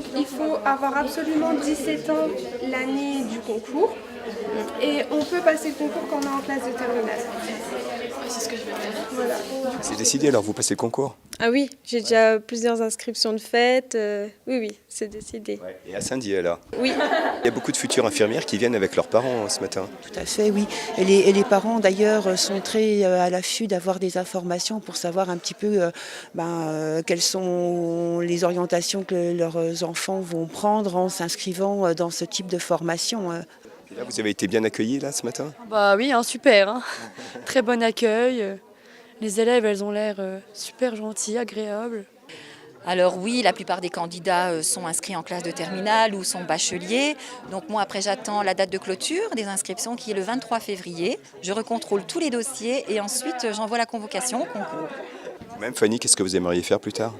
Donc il faut avoir absolument 17 ans l'année du concours et on peut passer le concours quand on est en classe de terminale. C'est ce que je vais faire. Voilà. C'est décidé alors, vous passez le concours? Ah oui, j'ai déjà plusieurs inscriptions de faites. Oui, c'est décidé. Ouais. Et à Saint-Dié alors? Oui. Il y a beaucoup de futures infirmières qui viennent avec leurs parents ce matin. Tout à fait, oui. Et les parents, d'ailleurs, sont très à l'affût d'avoir des informations pour savoir un petit peu quelles sont les orientations que leurs enfants vont prendre en s'inscrivant dans ce type de formation. Et là, vous avez été bien accueillis là ce matin? Bah oui, super. Hein. Très bon accueil. Les élèves, elles ont l'air super gentilles, agréables. Alors oui, la plupart des candidats sont inscrits en classe de terminale ou sont bacheliers. Donc moi, après, j'attends la date de clôture des inscriptions qui est le 23 février. Je recontrôle tous les dossiers et ensuite j'envoie la convocation au concours. Même Fanny, qu'est-ce que vous aimeriez faire plus tard?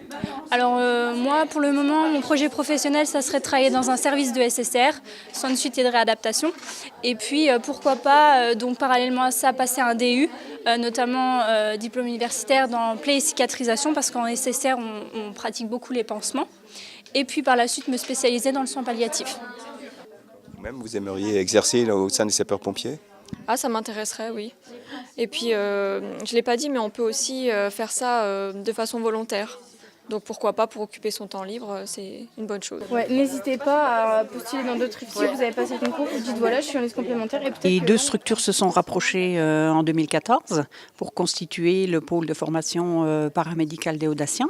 Alors moi, pour le moment, mon projet professionnel, ça serait de travailler dans un service de SSR, soins de suite et de réadaptation. Et puis, pourquoi pas, donc parallèlement à ça, passer un DU, notamment diplôme universitaire dans plaie et cicatrisation, parce qu'en SSR, on pratique beaucoup les pansements. Et puis, par la suite, me spécialiser dans le soin palliatif. Vous-même, vous aimeriez exercer là, au sein des sapeurs-pompiers? Ah, ça m'intéresserait, oui. Et puis, je ne l'ai pas dit, mais on peut aussi faire ça de façon volontaire. Donc pourquoi pas, pour occuper son temps libre, c'est une bonne chose. Ouais, n'hésitez pas à postuler dans d'autres IFSI, vous avez passé le concours, vous dites voilà, je suis en liste complémentaire. Et deux structures se sont rapprochées en 2014 pour constituer le pôle de formation paramédicale des Audaciens.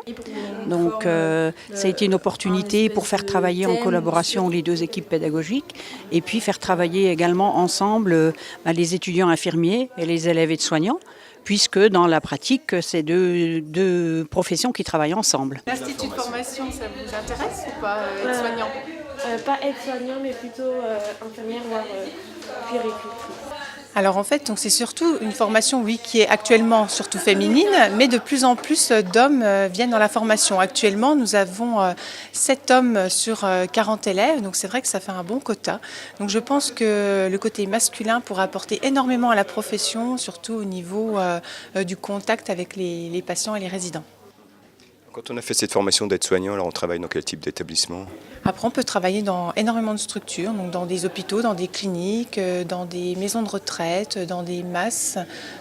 Donc ça a été une opportunité pour faire travailler en collaboration les deux équipes pédagogiques et puis faire travailler également ensemble les étudiants infirmiers et les élèves aides-soignants, puisque dans la pratique, c'est deux professions qui travaillent ensemble. L'Institut de formation, ça vous intéresse ou pas, aide-soignant? Pas aide-soignant, mais plutôt infirmière, voire puéricultrice. Alors en fait, donc c'est surtout une formation, oui, qui est actuellement surtout féminine, mais de plus en plus d'hommes viennent dans la formation. Actuellement, nous avons 7 hommes sur 40 élèves, donc c'est vrai que ça fait un bon quota. Donc je pense que le côté masculin pourra apporter énormément à la profession, surtout au niveau du contact avec les patients et les résidents. Quand on a fait cette formation d'aide-soignant, alors on travaille dans quel type d'établissement? Après, on peut travailler dans énormément de structures, donc dans des hôpitaux, dans des cliniques, dans des maisons de retraite, dans des masses,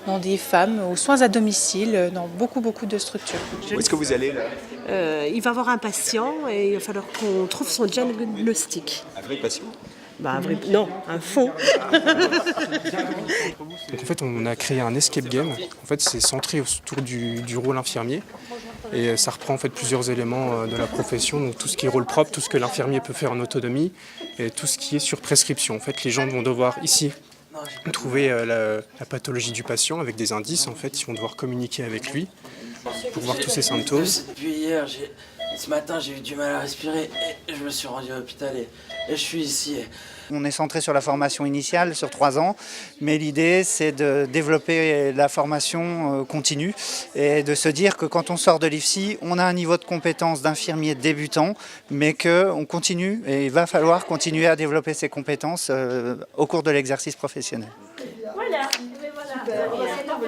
dans des femmes, aux soins à domicile, dans beaucoup de structures. Où est-ce que vous allez là? Il va avoir un patient et il va falloir qu'on trouve son diagnostic. Un vrai patient? Non, un faux. Donc en fait, on a créé un escape game. En fait, c'est centré autour du rôle infirmier. Et ça reprend en fait plusieurs éléments de la profession, donc tout ce qui est rôle propre, tout ce que l'infirmier peut faire en autonomie et tout ce qui est sur prescription. En fait, les gens vont devoir ici trouver la pathologie du patient avec des indices. En fait, ils vont devoir communiquer avec lui pour voir tous ses symptômes. Depuis hier, ce matin, j'ai eu du mal à respirer et je me suis rendu à l'hôpital et je suis ici. On est centré sur la formation initiale sur 3 ans, mais l'idée c'est de développer la formation continue et de se dire que quand on sort de l'IFSI, on a un niveau de compétence d'infirmier débutant, mais qu'on continue et il va falloir continuer à développer ses compétences au cours de l'exercice professionnel.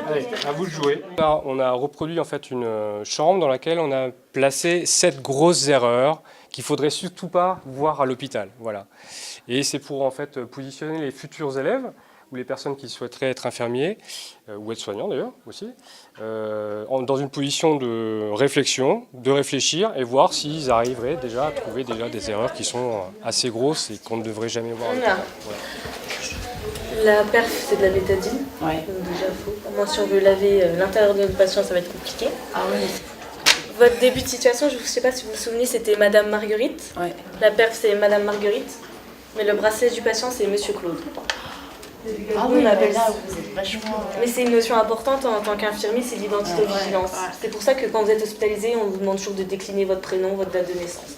Allez, à vous de jouer. On a reproduit en fait une chambre dans laquelle on a placé 7 grosses erreurs qu'il ne faudrait surtout pas voir à l'hôpital. Voilà. Et c'est pour en fait positionner les futurs élèves ou les personnes qui souhaiteraient être infirmiers, ou aides-soignants d'ailleurs aussi, dans une position de réflexion, de réfléchir et voir s'ils arriveraient déjà à trouver déjà des erreurs qui sont assez grosses et qu'on ne devrait jamais voir à l'hôpital. La perf, c'est de la bétadine. Ouais. Donc déjà faux. Moi, si on veut laver l'intérieur de notre patient, ça va être compliqué. Ah oui. Votre début de situation, je ne sais pas si vous vous souvenez, c'était Madame Marguerite. Ouais. La perf, c'est Madame Marguerite. Mais le bracelet du patient, c'est Monsieur Claude. Ah Nous, oui, on appelle là, ça. vous êtes vachement... Mais c'est une notion importante en tant qu'infirmier, c'est l'identité-vigilance. C'est pour ça que quand vous êtes hospitalisé, on vous demande toujours de décliner votre prénom, votre date de naissance.